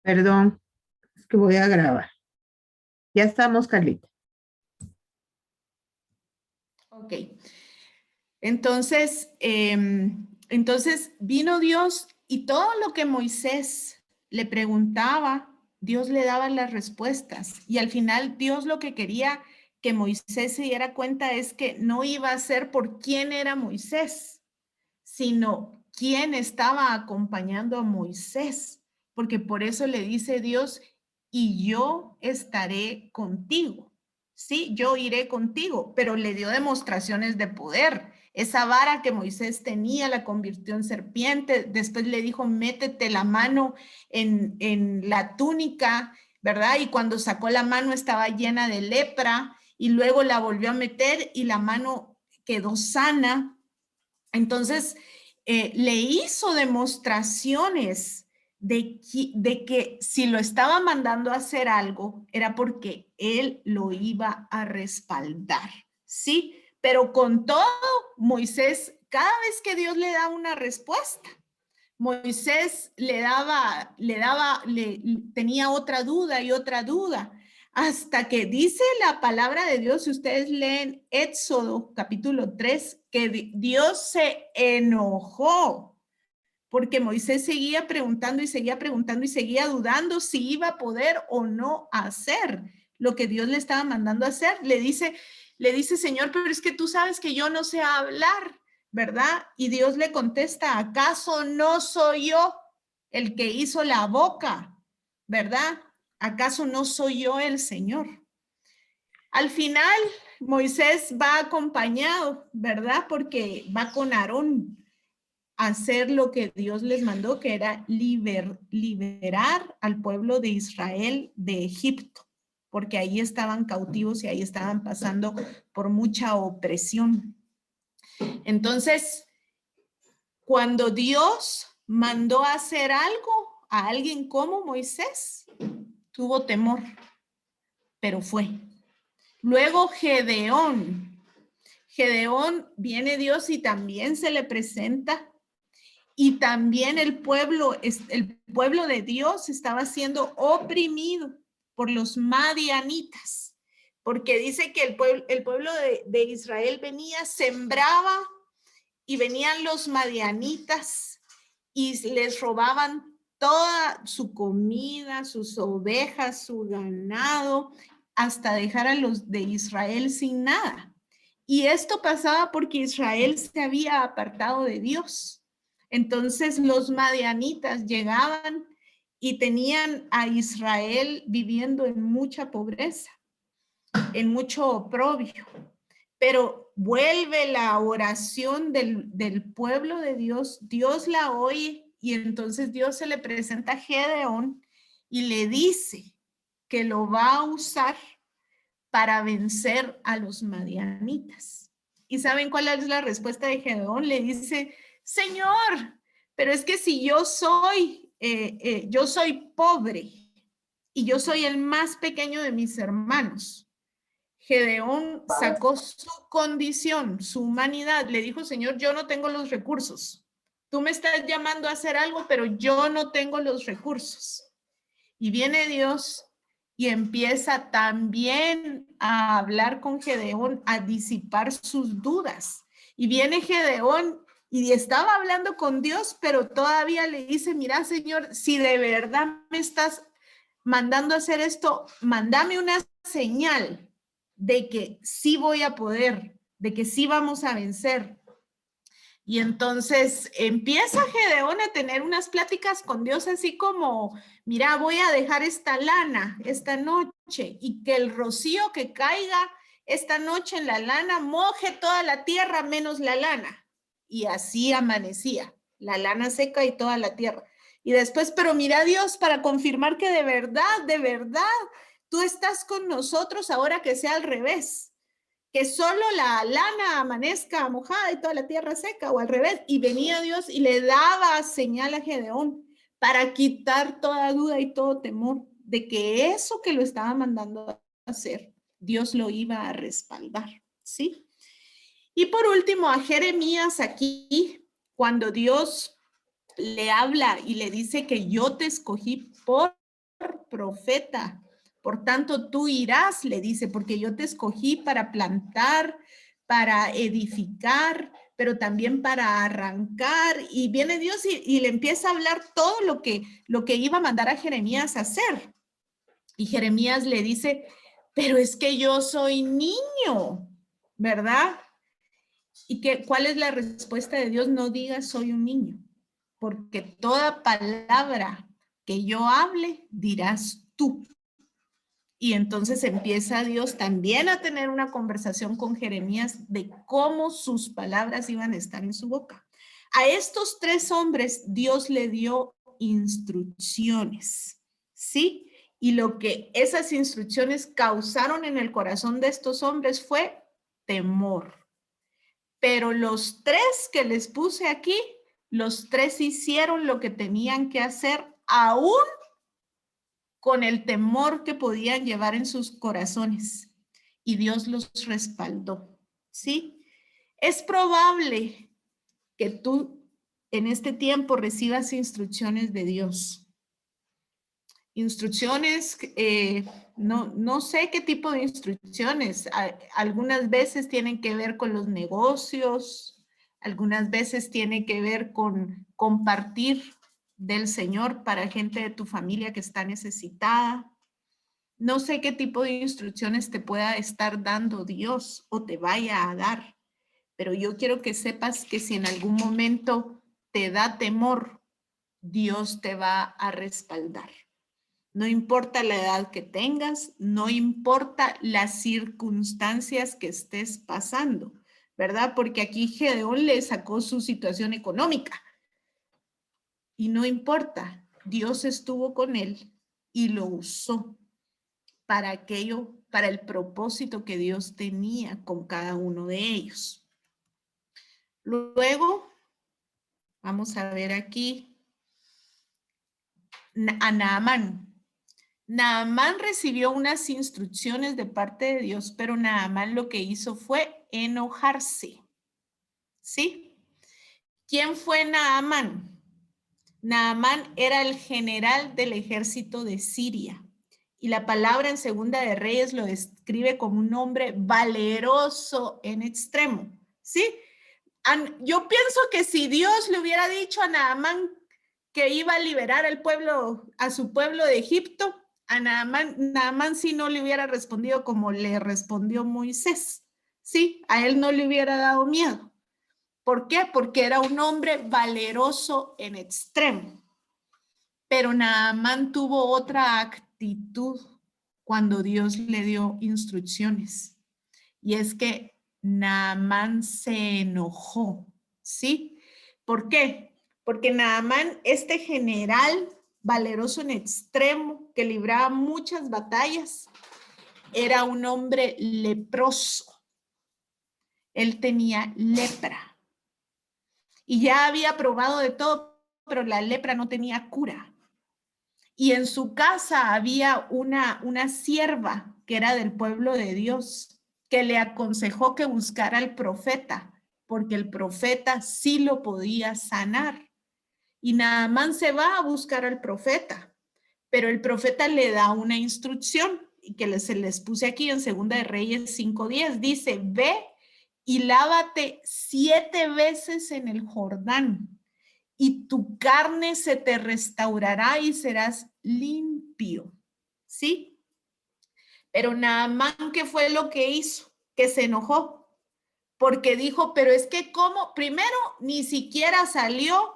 Perdón, es que voy a grabar. Ya estamos, Carlita. Ok. Entonces vino Dios y todo lo que Moisés le preguntaba, Dios le daba las respuestas. Y al final Dios lo que quería que Moisés se diera cuenta es que no iba a ser por quién era Moisés, sino quién estaba acompañando a Moisés. Porque por eso le dice Dios, y yo estaré contigo. Sí, yo iré contigo, pero le dio demostraciones de poder. Esa vara que Moisés tenía la convirtió en serpiente. Después le dijo, métete la mano en la túnica, ¿verdad? Y cuando sacó la mano estaba llena de lepra y luego la volvió a meter y la mano quedó sana. Entonces, le hizo demostraciones de que si lo estaba mandando a hacer algo, era porque él lo iba a respaldar, ¿sí? Pero con todo, Moisés, cada vez que Dios le da una respuesta, Moisés tenía otra duda y otra duda, hasta que dice la palabra de Dios, si ustedes leen Éxodo capítulo 3, que Dios se enojó porque Moisés seguía preguntando y seguía preguntando y seguía dudando si iba a poder o no hacer lo que Dios le estaba mandando a hacer. Le dice, Señor, pero es que tú sabes que yo no sé hablar, ¿verdad? Y Dios le contesta, ¿acaso no soy yo el que hizo la boca, ¿verdad? ¿Acaso no soy yo el Señor? Al final, Moisés va acompañado, ¿verdad? Porque va con Aarón a hacer lo que Dios les mandó, que era liberar al pueblo de Israel de Egipto, porque ahí estaban cautivos y ahí estaban pasando por mucha opresión. Entonces, cuando Dios mandó a hacer algo a alguien como Moisés, tuvo temor, pero fue. Luego Gedeón viene Dios y también se le presenta, y también el pueblo de Dios estaba siendo oprimido por los madianitas, porque dice que el pueblo de Israel venía, sembraba, y venían los madianitas y les robaban toda su comida, sus ovejas, su ganado, hasta dejar a los de Israel sin nada. Y esto pasaba porque Israel se había apartado de Dios. Entonces los madianitas llegaban y tenían a Israel viviendo en mucha pobreza, en mucho oprobio. Pero vuelve la oración del pueblo de Dios, Dios la oye, y entonces Dios se le presenta a Gedeón y le dice que lo va a usar para vencer a los madianitas. ¿Y saben cuál es la respuesta de Gedeón? Le dice, Señor, pero es que si yo soy pobre y yo soy el más pequeño de mis hermanos. Gedeón sacó su condición, su humanidad. Le dijo, Señor, yo no tengo los recursos. Tú me estás llamando a hacer algo, pero yo no tengo los recursos. Y viene Dios y empieza también a hablar con Gedeón, a disipar sus dudas. Y viene Gedeón y estaba hablando con Dios, pero todavía le dice, mira, Señor, si de verdad me estás mandando a hacer esto, mándame una señal de que sí voy a poder, de que sí vamos a vencer. Y entonces empieza Gedeón a tener unas pláticas con Dios así como, mira, voy a dejar esta lana esta noche y que el rocío que caiga esta noche en la lana moje toda la tierra menos la lana. Y así amanecía, la lana seca y toda la tierra. Y después, pero mira Dios, para confirmar que de verdad, tú estás con nosotros ahora que sea al revés. Que solo la lana amanezca mojada y toda la tierra seca, o al revés, y venía Dios y le daba señal a Gedeón para quitar toda duda y todo temor de que eso que lo estaba mandando a hacer, Dios lo iba a respaldar, ¿sí? Y por último, a Jeremías aquí, cuando Dios le habla y le dice que yo te escogí por profeta. Por tanto, tú irás, le dice, porque yo te escogí para plantar, para edificar, pero también para arrancar. Y viene Dios y le empieza a hablar todo lo que iba a mandar a Jeremías a hacer. Y Jeremías le dice, pero es que yo soy niño, ¿verdad? ¿Y cuál es la respuesta de Dios? No digas soy un niño, porque toda palabra que yo hable dirás tú. Y entonces empieza Dios también a tener una conversación con Jeremías de cómo sus palabras iban a estar en su boca. A estos 3 hombres Dios le dio instrucciones, ¿sí? Y lo que esas instrucciones causaron en el corazón de estos hombres fue temor. Pero los 3 que les puse aquí, los 3 hicieron lo que tenían que hacer aún con el temor que podían llevar en sus corazones. Y Dios los respaldó, ¿sí? Es probable que tú en este tiempo recibas instrucciones de Dios. Instrucciones, no sé qué tipo de instrucciones. Algunas veces tienen que ver con los negocios, algunas veces tiene que ver con compartir del Señor para gente de tu familia que está necesitada. No sé qué tipo de instrucciones te pueda estar dando Dios o te vaya a dar, pero yo quiero que sepas que si en algún momento te da temor, Dios te va a respaldar. No importa la edad que tengas, no importa las circunstancias que estés pasando, ¿verdad? Porque aquí Gedeón le sacó su situación económica y no importa, Dios estuvo con él y lo usó para aquello, para el propósito que Dios tenía con cada uno de ellos. Luego, vamos a ver aquí a Naamán. Naamán recibió unas instrucciones de parte de Dios, pero Naamán lo que hizo fue enojarse. ¿Sí? ¿Quién fue Naamán? Naamán era el general del ejército de Siria. Y la palabra en Segunda de Reyes lo describe como un hombre valeroso en extremo, ¿sí? Yo pienso que si Dios le hubiera dicho a Naamán que iba a liberar al pueblo, a su pueblo de Egipto, a Naamán sí no le hubiera respondido como le respondió Moisés, ¿sí? A él no le hubiera dado miedo. ¿Por qué? Porque era un hombre valeroso en extremo. Pero Naamán tuvo otra actitud cuando Dios le dio instrucciones. Y es que Naamán se enojó, ¿sí? ¿Por qué? Porque Naamán, este general valeroso en extremo, que libraba muchas batallas, era un hombre leproso. Él tenía lepra. Y ya había probado de todo, pero la lepra no tenía cura. Y en su casa había una sierva que era del pueblo de Dios, que le aconsejó que buscara al profeta, porque el profeta sí lo podía sanar. Y Naamán se va a buscar al profeta, pero el profeta le da una instrucción, y que se les puse aquí en Segunda de Reyes 5:10, dice, ve y lávate 7 veces en el Jordán, y tu carne se te restaurará y serás limpio, ¿sí? Pero Naamán, ¿qué fue lo que hizo? Que se enojó, porque dijo, pero es que ¿cómo? Primero, ni siquiera salió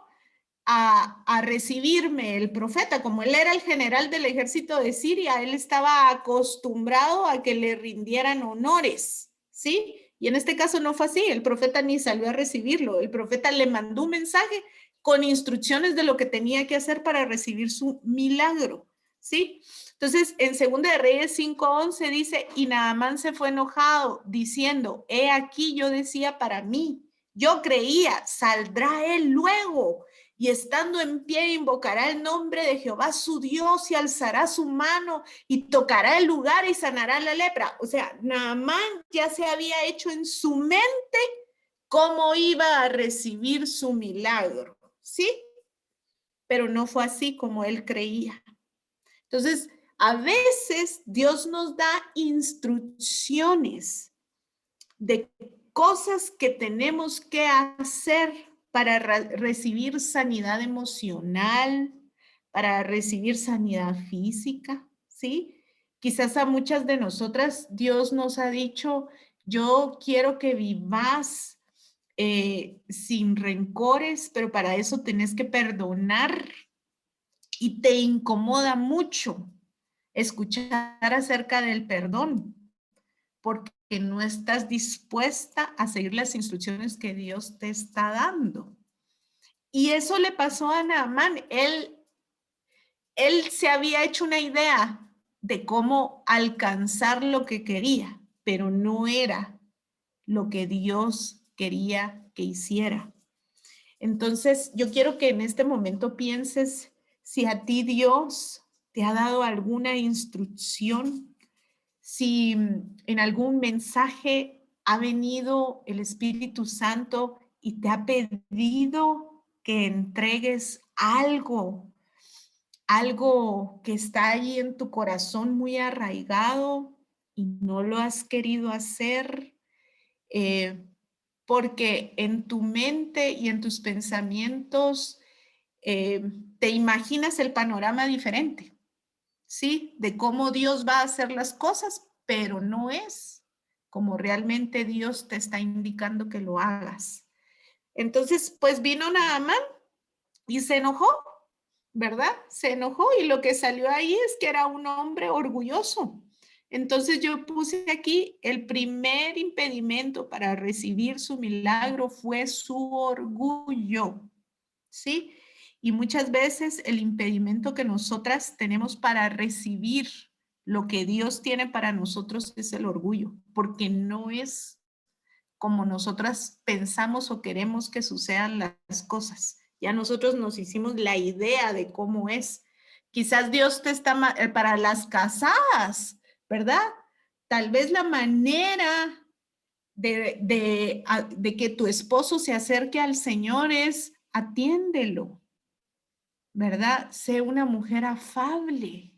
a recibirme el profeta, como él era el general del ejército de Siria, él estaba acostumbrado a que le rindieran honores, ¿sí? Y en este caso no fue así, el profeta ni salió a recibirlo, el profeta le mandó un mensaje con instrucciones de lo que tenía que hacer para recibir su milagro, ¿sí? Entonces, en 2 de Reyes 5:11 dice, y Naamán se fue enojado, diciendo, he aquí yo decía para mí, yo creía, saldrá él luego, y estando en pie invocará el nombre de Jehová su Dios y alzará su mano y tocará el lugar y sanará la lepra. O sea, Naamán ya se había hecho en su mente cómo iba a recibir su milagro, ¿sí? Pero no fue así como él creía. Entonces, a veces Dios nos da instrucciones de cosas que tenemos que hacer para recibir sanidad emocional, para recibir sanidad física, ¿sí? Quizás a muchas de nosotras Dios nos ha dicho, yo quiero que vivas sin rencores, pero para eso tenés que perdonar y te incomoda mucho escuchar acerca del perdón, porque no estás dispuesta a seguir las instrucciones que Dios te está dando. Y eso le pasó a Naamán. Él se había hecho una idea de cómo alcanzar lo que quería, pero no era lo que Dios quería que hiciera. Entonces, yo quiero que en este momento pienses si a ti Dios te ha dado alguna instrucción, si en algún mensaje ha venido el Espíritu Santo y te ha pedido que entregues algo que está ahí en tu corazón muy arraigado y no lo has querido hacer, porque en tu mente y en tus pensamientos te imaginas el panorama diferente, ¿sí? De cómo Dios va a hacer las cosas, pero no es como realmente Dios te está indicando que lo hagas. Entonces, pues vino Naamán y se enojó, ¿verdad? Se enojó y lo que salió ahí es que era un hombre orgulloso. Entonces yo puse aquí el primer impedimento para recibir su milagro fue su orgullo, ¿sí? Y muchas veces el impedimento que nosotras tenemos para recibir lo que Dios tiene para nosotros es el orgullo, porque no es como nosotras pensamos o queremos que sucedan las cosas. Ya nosotros nos hicimos la idea de cómo es. Quizás Dios te está para las casadas, ¿verdad? Tal vez la manera de que tu esposo se acerque al Señor es atiéndelo, ¿verdad? Sé una mujer afable.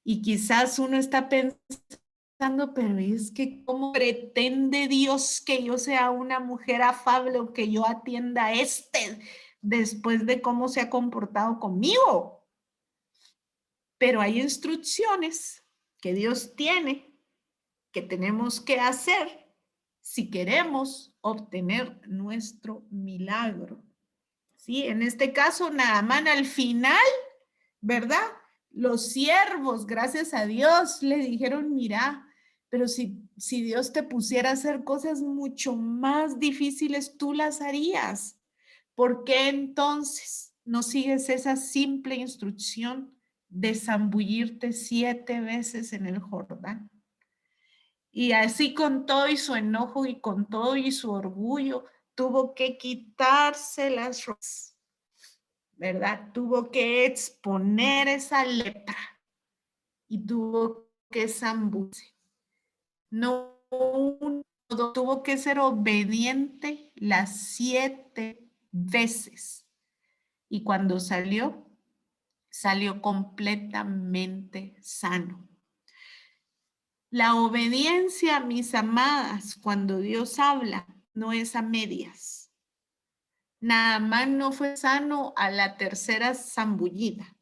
Y quizás uno está pensando, pero es que ¿cómo pretende Dios que yo sea una mujer afable o que yo atienda a después de cómo se ha comportado conmigo? Pero hay instrucciones que Dios tiene que tenemos que hacer si queremos obtener nuestro milagro. ¿Sí? En este caso, Naamán al final, ¿verdad? Los siervos, gracias a Dios, le dijeron, mira, pero si Dios te pusiera a hacer cosas mucho más difíciles, tú las harías. ¿Por qué entonces no sigues esa simple instrucción de zambullirte 7 veces en el Jordán? Y así con todo y su enojo y con todo y su orgullo, tuvo que quitarse las rosas, ¿verdad? Tuvo que exponer esa lepra y tuvo que zambullirse. No, tuvo que ser obediente las 7 veces. Y cuando salió completamente sano. La obediencia, mis amadas, cuando Dios habla, no es a medias. Naamán no fue sano a la tercera zambullida.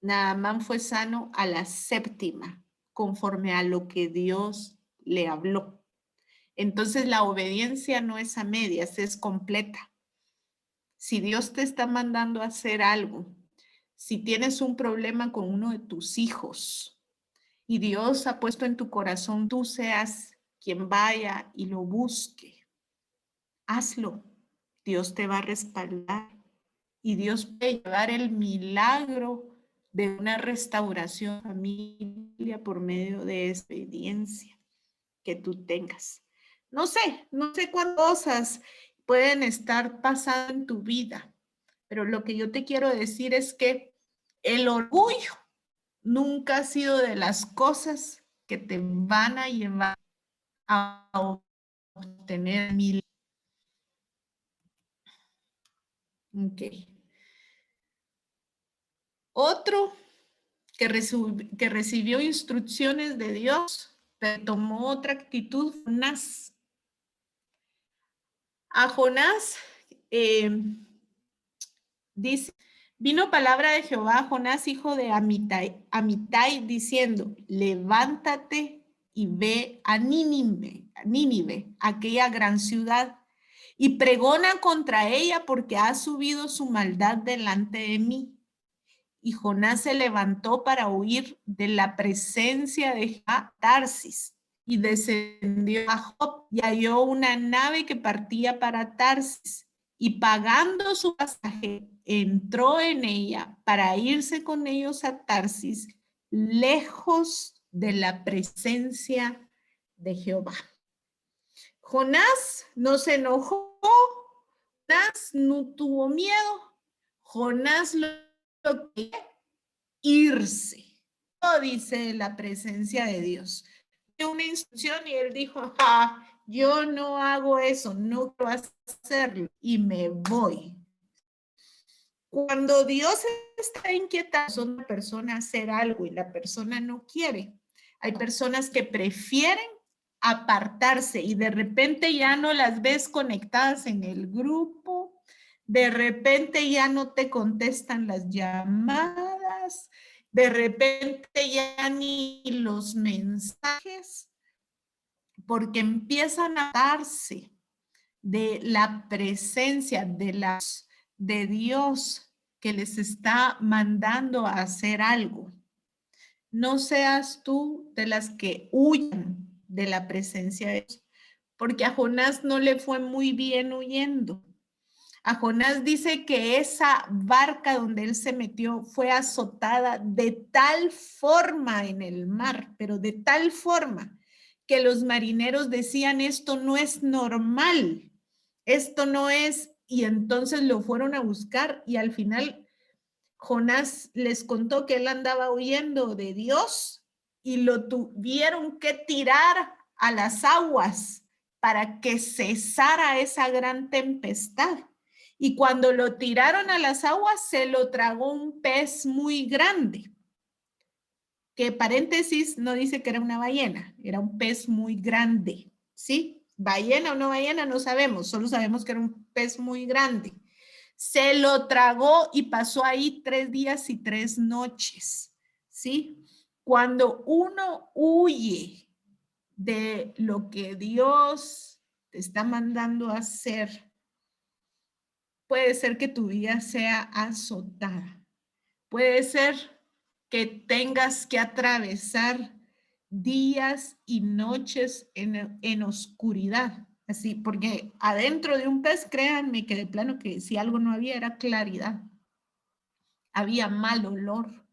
Naamán fue sano a la 7ª, conforme a lo que Dios le habló. Entonces la obediencia no es a medias, es completa. Si Dios te está mandando a hacer algo, si tienes un problema con uno de tus hijos y Dios ha puesto en tu corazón, tú seas quien vaya y lo busque, hazlo. Dios te va a respaldar y Dios puede llevar el milagro de una restauración familia por medio de esa obediencia que tú tengas. No sé cuántas cosas pueden estar pasando en tu vida, pero lo que yo te quiero decir es que el orgullo nunca ha sido de las cosas que te van a llevar a obtener mil. Ok. Otro que recibió instrucciones de Dios, pero tomó otra actitud. Jonás. A Jonás dice, vino palabra de Jehová a Jonás, hijo de Amitai, diciendo, levántate y ve a Nínive, aquella gran ciudad, y pregona contra ella porque ha subido su maldad delante de mí. Y Jonás se levantó para huir de la presencia de Jehová, Tarsis, y descendió a Job y halló una nave que partía para Tarsis, y pagando su pasaje, entró en ella para irse con ellos a Tarsis, lejos de la presencia de Jehová. Jonás no se enojó, Jonás no tuvo miedo, Jonás lo que irse, dice la presencia de Dios. Una instrucción y él dijo, yo no hago eso, no quiero hacerlo y me voy. Cuando Dios está inquietado a una persona hacer algo y la persona no quiere, hay personas que prefieren apartarse y de repente ya no las ves conectadas en el grupo, de repente ya no te contestan las llamadas, de repente ya ni los mensajes, porque empiezan a darse de la presencia de Dios que les está mandando a hacer algo. No seas tú de las que huyan de la presencia de Dios, porque a Jonás no le fue muy bien huyendo. A Jonás dice que esa barca donde él se metió fue azotada de tal forma en el mar, pero de tal forma que los marineros decían, esto no es normal, esto no es, y entonces lo fueron a buscar y al final Jonás les contó que él andaba huyendo de Dios y lo tuvieron que tirar a las aguas para que cesara esa gran tempestad. Y cuando lo tiraron a las aguas, se lo tragó un pez muy grande, que paréntesis no dice que era una ballena, era un pez muy grande, ¿sí? Ballena o no ballena, no sabemos, solo sabemos que era un pez muy grande. Se lo tragó y pasó ahí 3 días y 3 noches, ¿sí? Cuando uno huye de lo que Dios te está mandando a hacer, puede ser que tu vida sea azotada. Puede ser que tengas que atravesar días y noches en oscuridad. Así, porque adentro de un pez, créanme que de plano que si algo no había era claridad. Había mal olor.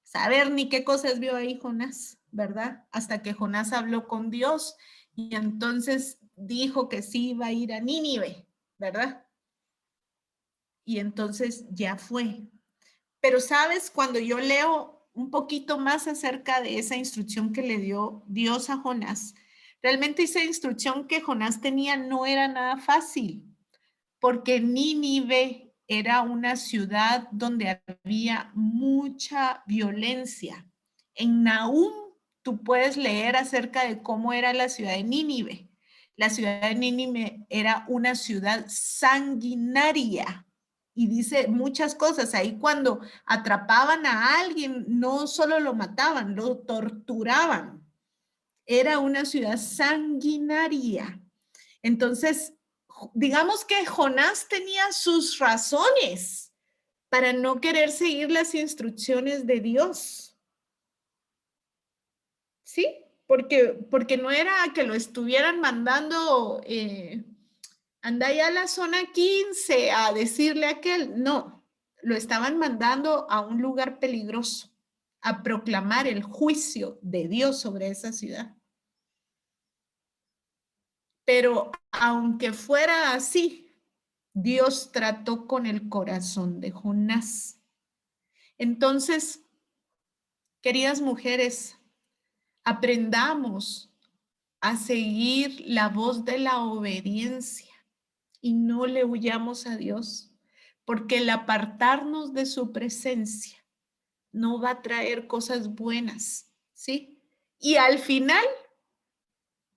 Saber ni qué cosas vio ahí Jonás, ¿verdad? Hasta que Jonás habló con Dios y entonces dijo que sí iba a ir a Nínive, ¿verdad? Y entonces ya fue. Pero sabes, cuando yo leo un poquito más acerca de esa instrucción que le dio Dios a Jonás, realmente esa instrucción que Jonás tenía no era nada fácil, porque Nínive era una ciudad donde había mucha violencia. En Nahum tú puedes leer acerca de cómo era la ciudad de Nínive. La ciudad de Nínive era una ciudad sanguinaria y dice muchas cosas. Ahí cuando atrapaban a alguien, no solo lo mataban, lo torturaban. Era una ciudad sanguinaria. Entonces, digamos que Jonás tenía sus razones para no querer seguir las instrucciones de Dios. ¿Sí? Porque no era que lo estuvieran mandando, anda ya a la zona 15 a decirle a aquel, no, lo estaban mandando a un lugar peligroso, a proclamar el juicio de Dios sobre esa ciudad. Pero aunque fuera así, Dios trató con el corazón de Jonás. Entonces, queridas mujeres, aprendamos a seguir la voz de la obediencia y no le huyamos a Dios, porque el apartarnos de su presencia no va a traer cosas buenas, ¿sí? Y al final,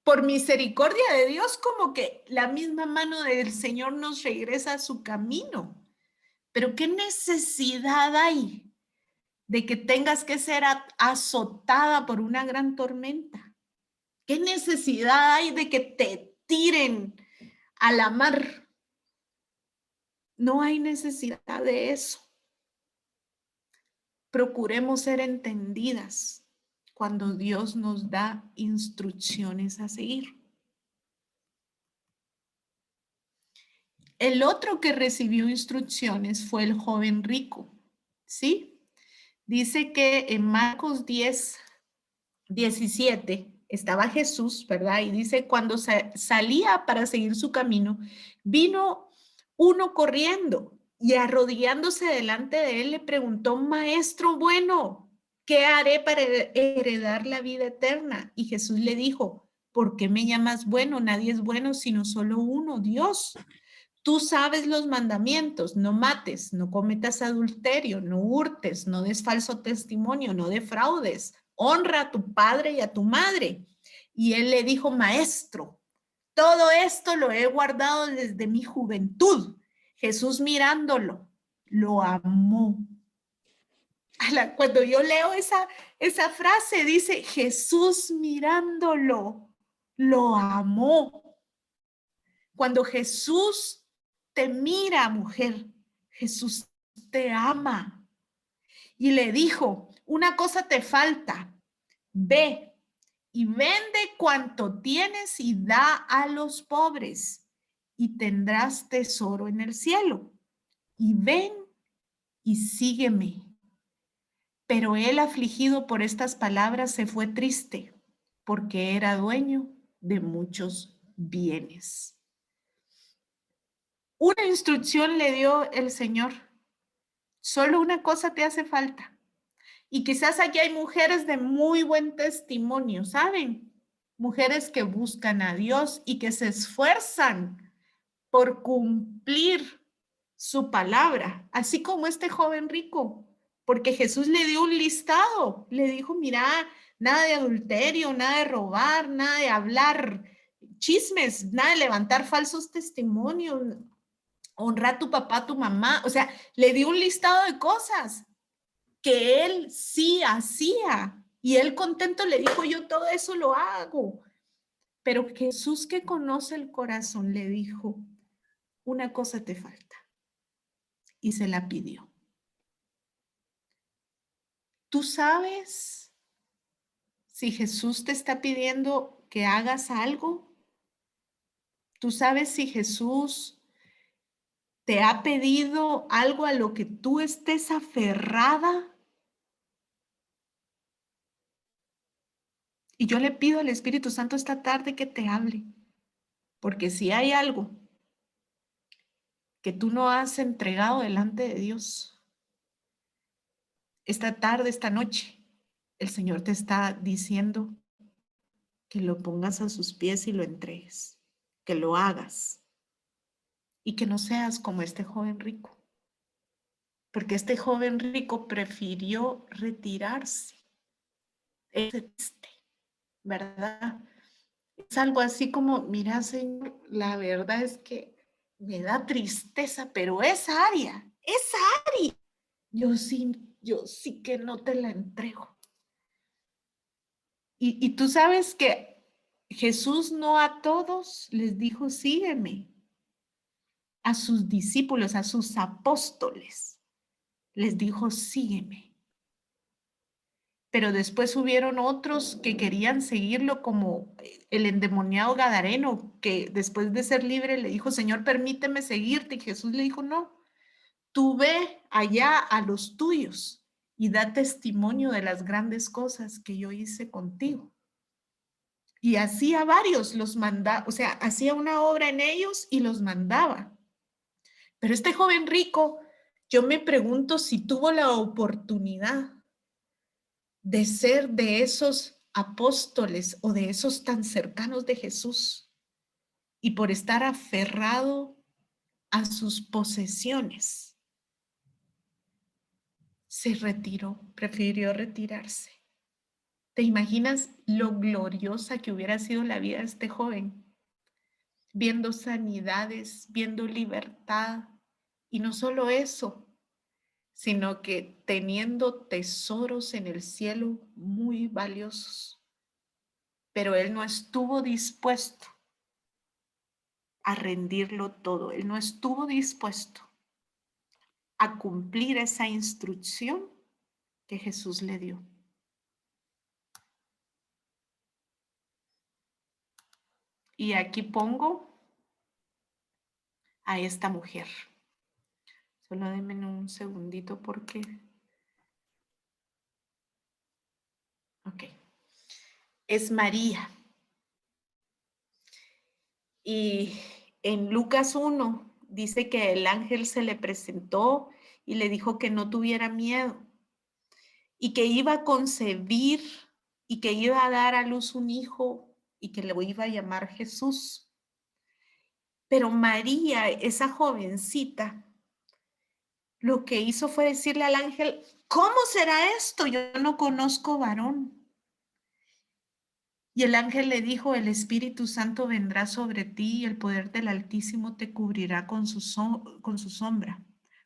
por misericordia de Dios, como que la misma mano del Señor nos regresa a su camino. Pero ¿qué necesidad hay de que tengas que ser azotada por una gran tormenta? ¿Qué necesidad hay de que te tiren a la mar? No hay necesidad de eso. Procuremos ser entendidas cuando Dios nos da instrucciones a seguir. El otro que recibió instrucciones fue el joven rico, ¿sí? Dice que en Marcos 10:17 estaba Jesús, ¿verdad? Y dice, cuando salía para seguir su camino, vino uno corriendo y arrodillándose delante de él le preguntó, maestro bueno, ¿qué haré para heredar la vida eterna? Y Jesús le dijo, ¿por qué me llamas bueno? Nadie es bueno sino solo uno, Dios. Tú sabes los mandamientos, no mates, no cometas adulterio, no hurtes, no des falso testimonio, no defraudes, honra a tu padre y a tu madre. Y él le dijo, maestro, todo esto lo he guardado desde mi juventud. Jesús mirándolo, lo amó. Cuando yo leo esa frase, dice, Jesús mirándolo, lo amó. Cuando Jesús te mira, mujer, Jesús te ama. Y le dijo, una cosa te falta, ve y vende cuanto tienes y da a los pobres y tendrás tesoro en el cielo. Y ven y sígueme. Pero él, afligido por estas palabras, se fue triste porque era dueño de muchos bienes. Una instrucción le dio el Señor. Solo una cosa te hace falta. Y quizás aquí hay mujeres de muy buen testimonio, ¿saben? Mujeres que buscan a Dios y que se esfuerzan por cumplir su palabra, así como este joven rico, porque Jesús le dio un listado, le dijo, mira, nada de adulterio, nada de robar, nada de hablar chismes, nada de levantar falsos testimonios, honra a tu papá, a tu mamá, o sea, le dio un listado de cosas que él sí hacía y él contento le dijo, yo todo eso lo hago. Pero Jesús, que conoce el corazón, le dijo, una cosa te falta y se la pidió. ¿Tú sabes si Jesús te está pidiendo que hagas algo? ¿Tú sabes si Jesús te ha pedido algo a lo que tú estés aferrada? Y yo le pido al Espíritu Santo esta tarde que te hable, porque si hay algo que tú no has entregado delante de Dios, esta tarde, esta noche, el Señor te está diciendo que lo pongas a sus pies y lo entregues, que lo hagas y que no seas como este joven rico, porque este joven rico prefirió retirarse. Es triste, ¿verdad? Es algo así como, mira, Señor, la verdad es que me da tristeza, pero esa área, yo sí que no te la entrego. Y tú sabes que Jesús no a todos les dijo, sígueme. A sus discípulos, a sus apóstoles, les dijo, sígueme. Pero después hubieron otros que querían seguirlo, como el endemoniado gadareno, que después de ser libre le dijo, Señor, permíteme seguirte. Y Jesús le dijo, no, tú ve allá a los tuyos y da testimonio de las grandes cosas que yo hice contigo. Y hacía varios, los mandaba, o sea, hacía una obra en ellos y los mandaba. Pero este joven rico, yo me pregunto si tuvo la oportunidad de ser de esos apóstoles o de esos tan cercanos de Jesús y por estar aferrado a sus posesiones, se retiró, prefirió retirarse. ¿Te imaginas lo gloriosa que hubiera sido la vida de este joven? Viendo sanidades, viendo libertad. Y no solo eso, sino que teniendo tesoros en el cielo muy valiosos. Pero él no estuvo dispuesto a rendirlo todo. Él no estuvo dispuesto a cumplir esa instrucción que Jesús le dio. Y aquí pongo a esta mujer. Solo denme un segundito porque... Ok. Es María. Y en Lucas 1 dice que el ángel se le presentó y le dijo que no tuviera miedo y que iba a concebir y que iba a dar a luz un hijo y que le iba a llamar Jesús. Pero María, esa jovencita, lo que hizo fue decirle al ángel, ¿cómo será esto? Yo no conozco varón. Y el ángel le dijo, el Espíritu Santo vendrá sobre ti y el poder del Altísimo te cubrirá con su sombra,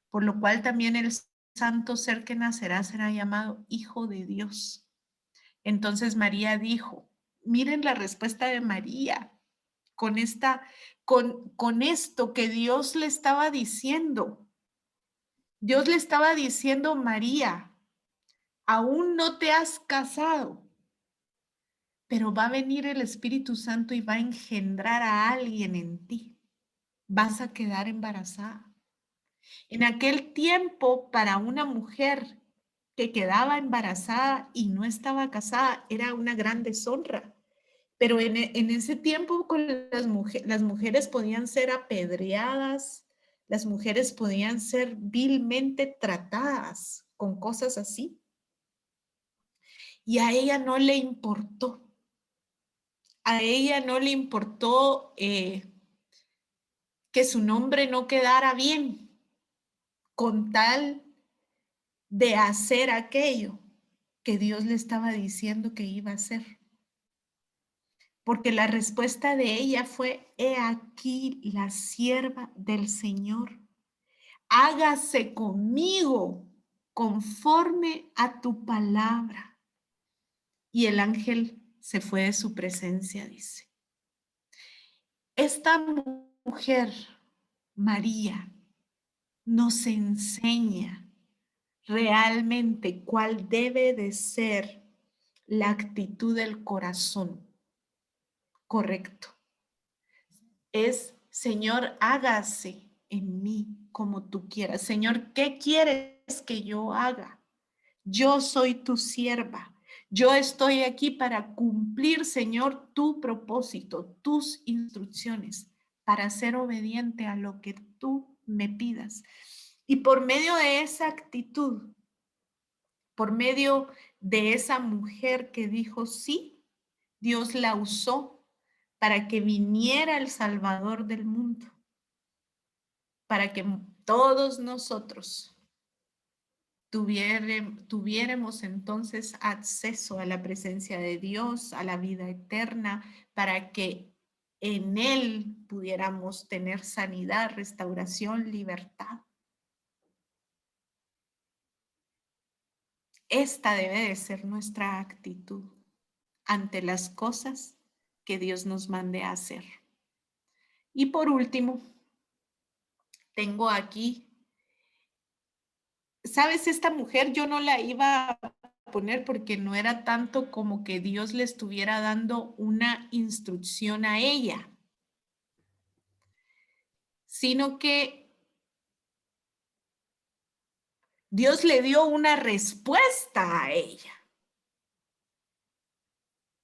por lo cual también el santo ser que nacerá será llamado Hijo de Dios. Entonces María dijo, miren la respuesta de María con esto que Dios le estaba diciendo. Dios le estaba diciendo, María, aún no te has casado, pero va a venir el Espíritu Santo y va a engendrar a alguien en ti. Vas a quedar embarazada. En aquel tiempo, para una mujer que quedaba embarazada y no estaba casada, era una gran deshonra. Pero en ese tiempo con las mujeres podían ser apedreadas, las mujeres podían ser vilmente tratadas con cosas así. Y a ella no le importó. A ella no le importó que su nombre no quedara bien, con tal de hacer aquello que Dios le estaba diciendo que iba a hacer. Porque la respuesta de ella fue, he aquí la sierva del Señor. Hágase conmigo conforme a tu palabra. Y el ángel se fue de su presencia, dice. Esta mujer, María, nos enseña realmente cuál debe de ser la actitud del corazón correcto. Es, Señor, hágase en mí como tú quieras. Señor, ¿qué quieres que yo haga? Yo soy tu sierva. Yo estoy aquí para cumplir, Señor, tu propósito, tus instrucciones, para ser obediente a lo que tú me pidas. Y por medio de esa actitud, por medio de esa mujer que dijo sí, Dios la usó para que viniera el Salvador del mundo, para que todos nosotros tuviéramos entonces acceso a la presencia de Dios, a la vida eterna, para que en Él pudiéramos tener sanidad, restauración, libertad. Esta debe de ser nuestra actitud ante las cosas que Dios nos mande a hacer. Y por último, tengo aquí, ¿sabes? Esta mujer yo no la iba a poner porque no era tanto como que Dios le estuviera dando una instrucción a ella, sino que Dios le dio una respuesta a ella.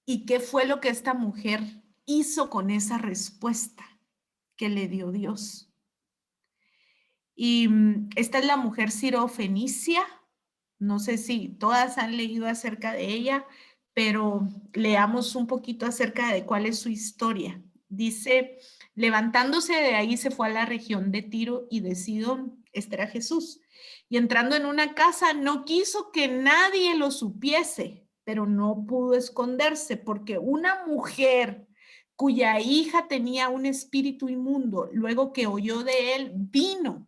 ¿Y qué fue lo que esta mujer hizo con esa respuesta que le dio Dios? Y esta es la mujer sirofenicia. No sé si todas han leído acerca de ella, pero leamos un poquito acerca de cuál es su historia. Dice, levantándose de ahí se fue a la región de Tiro y de Sidón Este era Jesús. Y entrando en una casa, no quiso que nadie lo supiese, pero no pudo esconderse porque una mujer cuya hija tenía un espíritu inmundo, luego que oyó de él, vino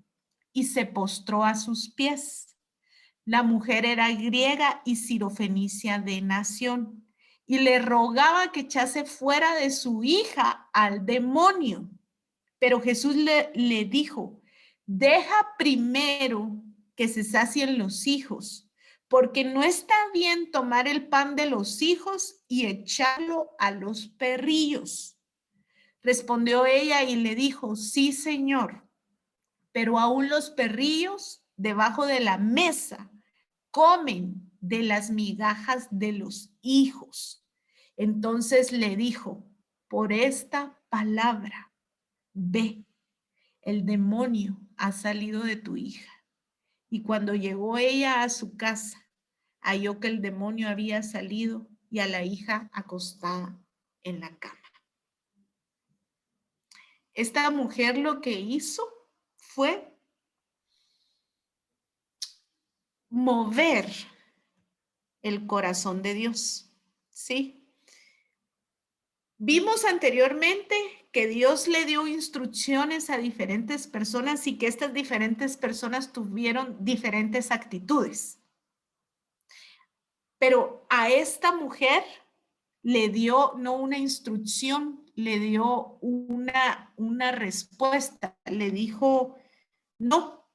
y se postró a sus pies. La mujer era griega y sirofenicia de nación, y le rogaba que echase fuera de su hija al demonio. Pero Jesús le dijo, deja primero que se sacien los hijos, porque no está bien tomar el pan de los hijos y echarlo a los perrillos. Respondió ella y le dijo, sí, Señor, pero aún los perrillos debajo de la mesa comen de las migajas de los hijos. Entonces le dijo, por esta palabra, ve, el demonio ha salido de tu hija. Y cuando llegó ella a su casa, halló que el demonio había salido y a la hija acostada en la cama. Esta mujer lo que hizo fue mover el corazón de Dios, ¿sí? Vimos anteriormente que Dios le dio instrucciones a diferentes personas y que estas diferentes personas tuvieron diferentes actitudes. Pero a esta mujer le dio no una instrucción, le dio una respuesta. Le dijo, no,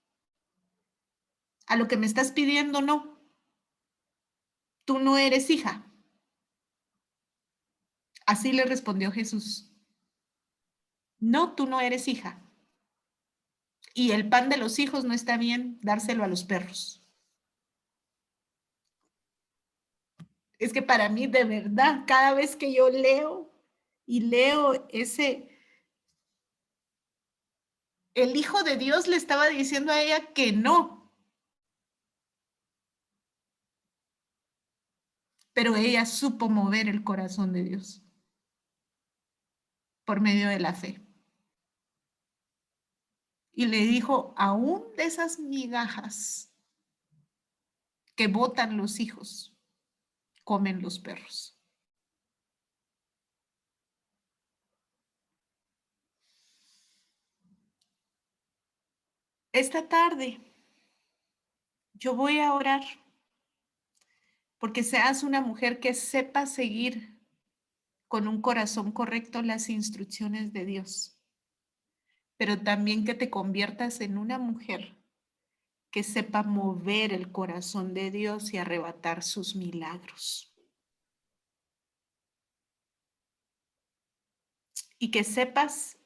a lo que me estás pidiendo, no. Tú no eres hija. Así le respondió Jesús. No, tú no eres hija. Y el pan de los hijos no está bien dárselo a los perros. Es que para mí, de verdad, cada vez que yo leo y leo el Hijo de Dios le estaba diciendo a ella que no. Pero ella supo mover el corazón de Dios por medio de la fe. Y le dijo, aún de esas migajas que botan los hijos, comen los perros. Esta tarde yo voy a orar porque seas una mujer que sepa seguir con un corazón correcto las instrucciones de Dios, pero también que te conviertas en una mujer que sepa mover el corazón de Dios y arrebatar sus milagros. Y que sepas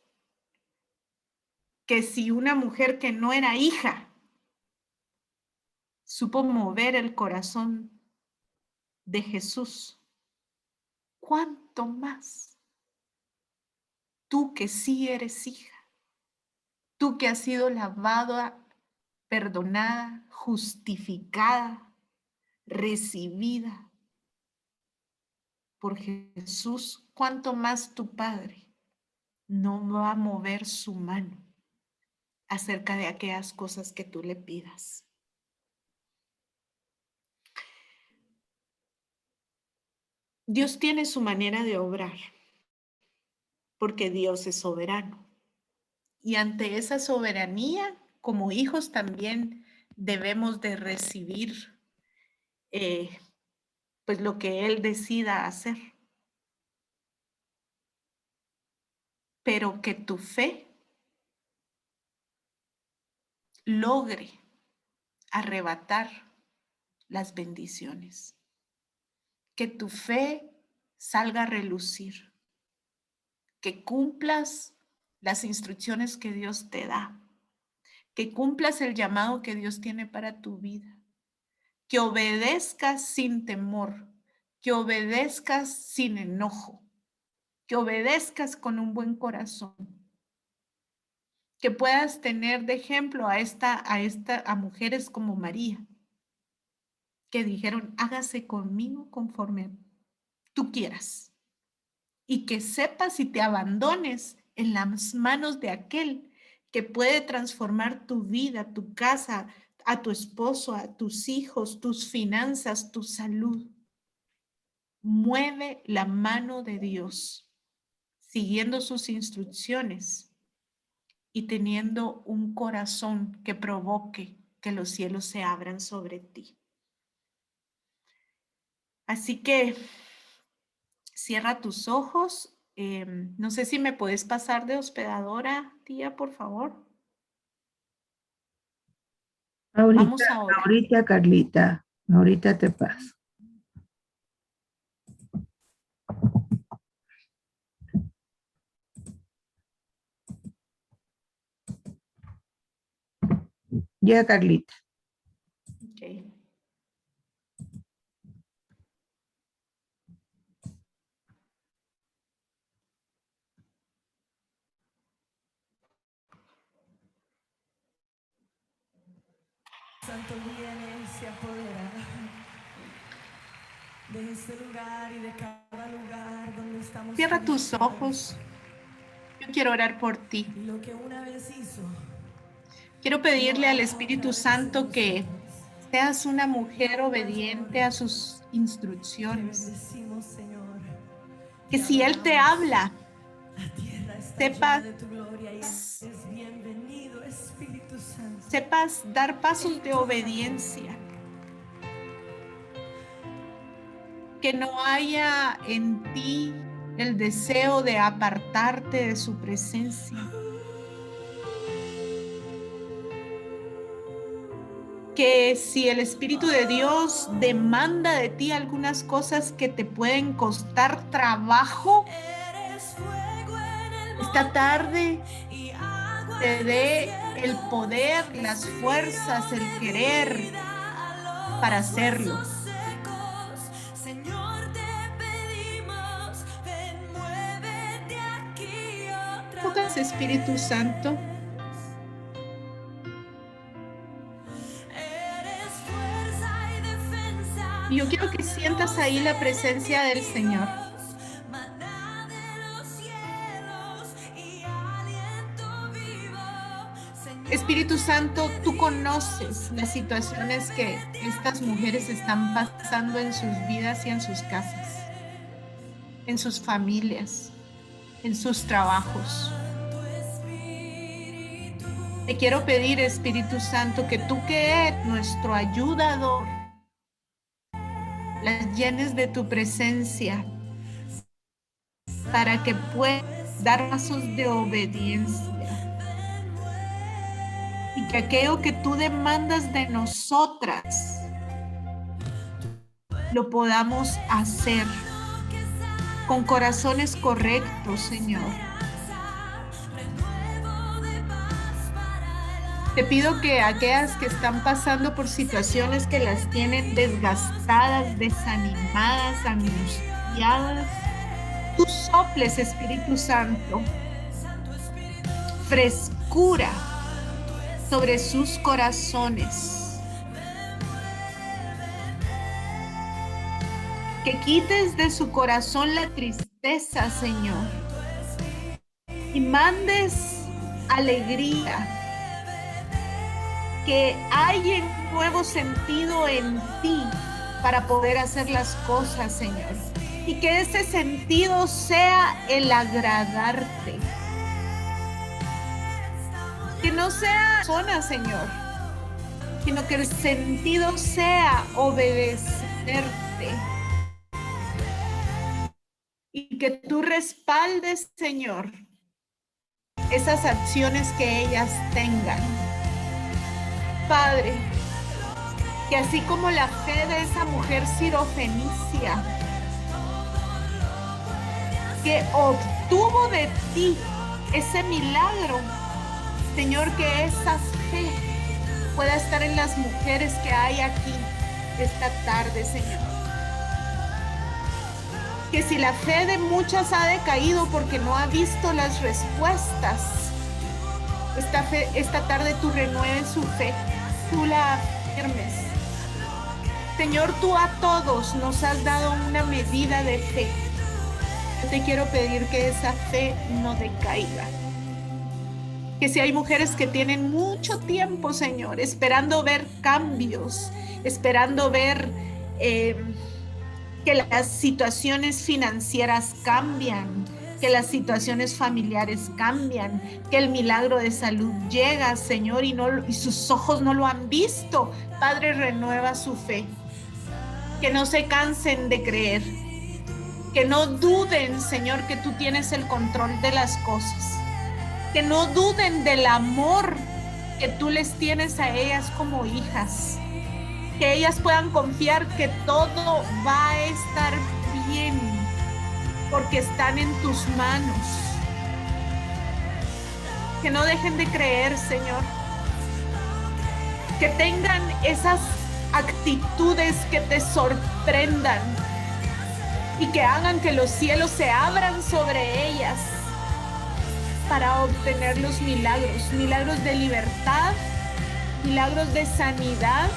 que si una mujer que no era hija supo mover el corazón de Jesús, ¿cuánto más tú que sí eres hija? Tú que has sido lavada, perdonada, justificada, recibida por Jesús, ¿cuánto más tu Padre no va a mover su mano acerca de aquellas cosas que tú le pidas? Dios tiene su manera de obrar, porque Dios es soberano. Y ante esa soberanía, como hijos también debemos de recibir pues lo que Él decida hacer. Pero que tu fe logre arrebatar las bendiciones. Que tu fe salga a relucir. Que cumplas las instrucciones que Dios te da. Que cumplas el llamado que Dios tiene para tu vida. Que obedezcas sin temor. Que obedezcas sin enojo. Que obedezcas con un buen corazón. Que puedas tener de ejemplo a mujeres como María, que dijeron, hágase conmigo conforme tú quieras. Y que sepas y te abandones en las manos de aquel que puede transformar tu vida, tu casa, a tu esposo, a tus hijos, tus finanzas, tu salud. Mueve la mano de Dios, siguiendo sus instrucciones y teniendo un corazón que provoque que los cielos se abran sobre ti. Así que cierra tus ojos. No sé si me puedes pasar de hospedadora, tía, por favor. Vamos ahora. Ahorita, Carlita, ahorita te paso. Ya, Carlita. Okay. Santo viene y se apodera de este lugar y de cada lugar donde estamos. Cierra tus ojos. Yo quiero orar por ti. Lo que una vez hizo. Quiero pedirle al Espíritu Santo que seas una mujer obediente a sus instrucciones. Que si Él te habla, sepas dar pasos de obediencia. Que no haya en ti el deseo de apartarte de su presencia. Que si el Espíritu de Dios demanda de ti algunas cosas que te pueden costar trabajo, esta tarde te dé el poder, las fuerzas, el querer para hacerlo. Tocas, Espíritu Santo. Y yo quiero que sientas ahí la presencia del Señor. Espíritu Santo, tú conoces las situaciones que estas mujeres están pasando en sus vidas y en sus casas, en sus familias, en sus trabajos. Te quiero pedir, Espíritu Santo, que tú, que eres nuestro ayudador, las llenes de tu presencia para que puedas dar pasos de obediencia y que aquello que tú demandas de nosotras lo podamos hacer con corazones correctos, Señor. Te pido que aquellas que están pasando por situaciones que las tienen desgastadas, desanimadas, angustiadas, tú soples, Espíritu Santo, frescura sobre sus corazones. Que quites de su corazón la tristeza, Señor, y mandes alegría. Que haya un nuevo sentido en ti para poder hacer las cosas, Señor. Y que ese sentido sea el agradarte. Que no sea zona, Señor, sino que el sentido sea obedecerte. Y que tú respaldes, Señor, esas acciones que ellas tengan. Padre, que así como la fe de esa mujer sirofenicia, que obtuvo de ti ese milagro, Señor, que esa fe pueda estar en las mujeres que hay aquí esta tarde, Señor. Que si la fe de muchas ha decaído porque no ha visto las respuestas, esta tarde tú renueves su fe, tú la afirmes. Señor, tú a todos nos has dado una medida de fe. Yo te quiero pedir que esa fe no decaiga. Que si hay mujeres que tienen mucho tiempo, Señor, esperando ver cambios, esperando ver que las situaciones financieras cambian, que las situaciones familiares cambian, que el milagro de salud llega, Señor, y sus ojos no lo han visto. Padre, renueva su fe. Que no se cansen de creer. Que no duden, Señor, que tú tienes el control de las cosas. Que no duden del amor que tú les tienes a ellas como hijas. Que ellas puedan confiar que todo va a estar bien, porque están en tus manos. Que no dejen de creer, Señor. Que tengan esas actitudes que te sorprendan y que hagan que los cielos se abran sobre ellas para obtener los milagros, milagros de libertad, milagros de sanidad,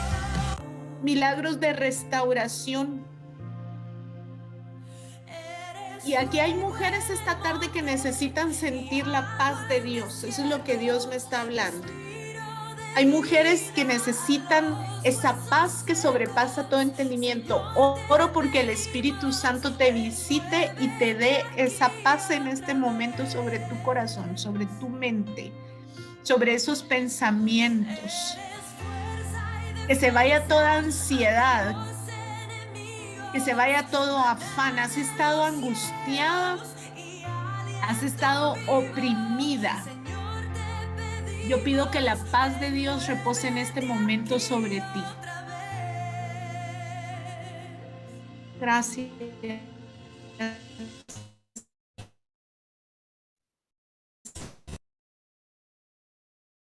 milagros de restauración. Y aquí hay mujeres esta tarde que necesitan sentir la paz de Dios. Eso es lo que Dios me está hablando. Hay mujeres que necesitan esa paz que sobrepasa todo entendimiento. Oro porque el Espíritu Santo te visite y te dé esa paz en este momento sobre tu corazón, sobre tu mente, sobre esos pensamientos. Que se vaya toda ansiedad, que se vaya todo afán. Has estado angustiada, has estado oprimida. Yo pido que la paz de Dios repose en este momento sobre ti. Gracias.